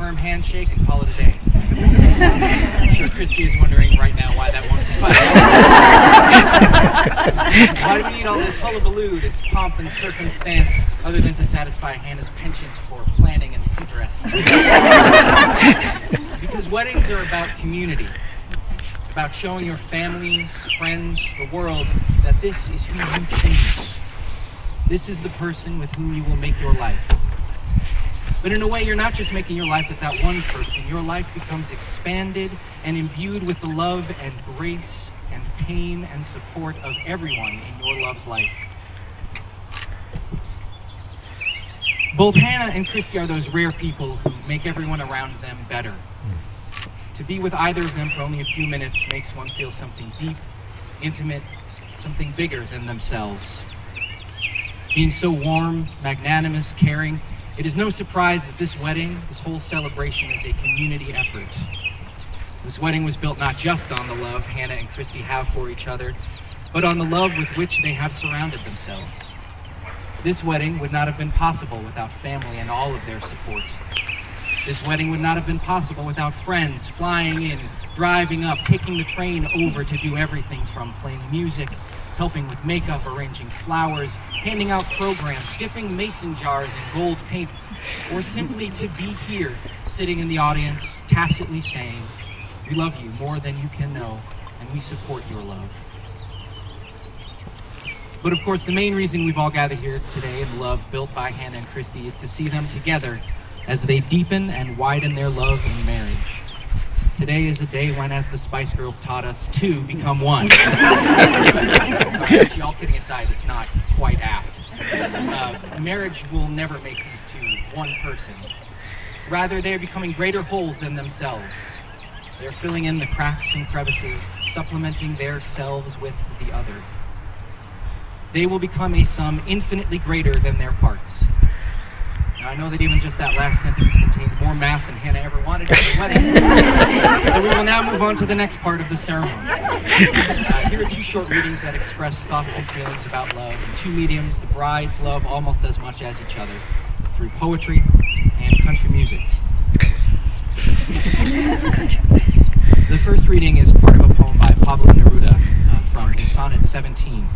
firm handshake and call it a day. I'm sure Kristie is wondering right now why that won't suffice. Why do we need all this hullabaloo, this pomp and circumstance, other than to satisfy Hannah's penchant for planning and Pinterest? Because weddings are about community, about showing your families, friends, the world, that this is who you choose. This is the person with whom you will make your life. But in a way, you're not just making your life with that one person. Your life becomes expanded and imbued with the love and grace and pain and support of everyone in your love's life. Both Hannah and Kristie are those rare people who make everyone around them better. To be with either of them for only a few minutes makes one feel something deep, intimate, something bigger than themselves. Being so warm, magnanimous, caring, it is no surprise that this wedding, this whole celebration, is a community effort. This wedding was built not just on the love Hannah and Kristie have for each other, but on the love with which they have surrounded themselves. This wedding would not have been possible without family and all of their support. This wedding would not have been possible without friends flying in, driving up, taking the train over to do everything from playing music, helping with makeup, arranging flowers, handing out programs, dipping mason jars in gold paint, or simply to be here, sitting in the audience, tacitly saying, "We love you more than you can know, and we support your love." But of course, the main reason we've all gathered here today in the love built by Hannah and Kristie is to see them together as they deepen and widen their love in marriage. Today is a day when, as the Spice Girls taught us, two become one. So actually, all kidding aside, it's not quite apt. Marriage will never make these two one person. Rather, they are becoming greater wholes than themselves. They're filling in the cracks and crevices, supplementing their selves with the other. They will become a sum infinitely greater than their parts. Now, I know that even just that last sentence contained more math than Hannah ever wanted for the wedding. So we will now move on to the next part of the ceremony. Here are two short readings that express thoughts and feelings about love in two mediums the brides love almost as much as each other, through poetry and country music. The first reading is part of a poem by Pablo Neruda from Sonnet 17.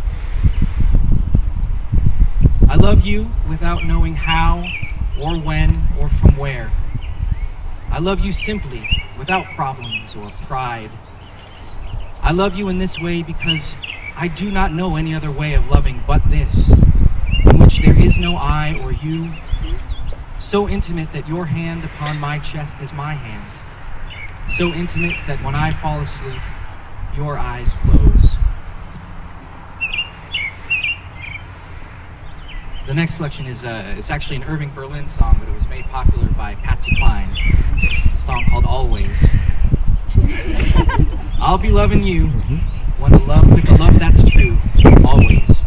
I love you without knowing how, or when, or from where. I love you simply, without problems or pride. I love you in this way because I do not know any other way of loving but this, in which there is no I or you, so intimate that your hand upon my chest is my hand, so intimate that when I fall asleep, your eyes close. The next selection is it's actually an Irving Berlin song, but it was made popular by Patsy Cline. It's a song called Always. I'll be loving you with a love that's true, always.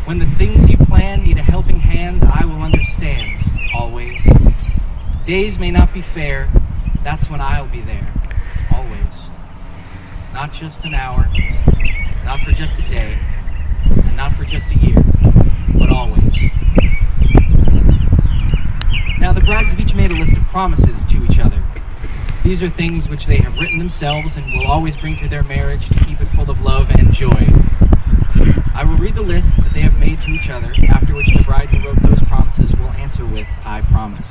When the things you plan need a helping hand, I will understand, always. Days may not be fair, that's when I'll be there, always. Not just an hour, not for just a day, and not for just a year, but always. Now, the brides have each made a list of promises to each other. These are things which they have written themselves and will always bring to their marriage to keep it full of love and joy. I will read the lists that they have made to each other, after which the bride who wrote those promises will answer with, "I promise."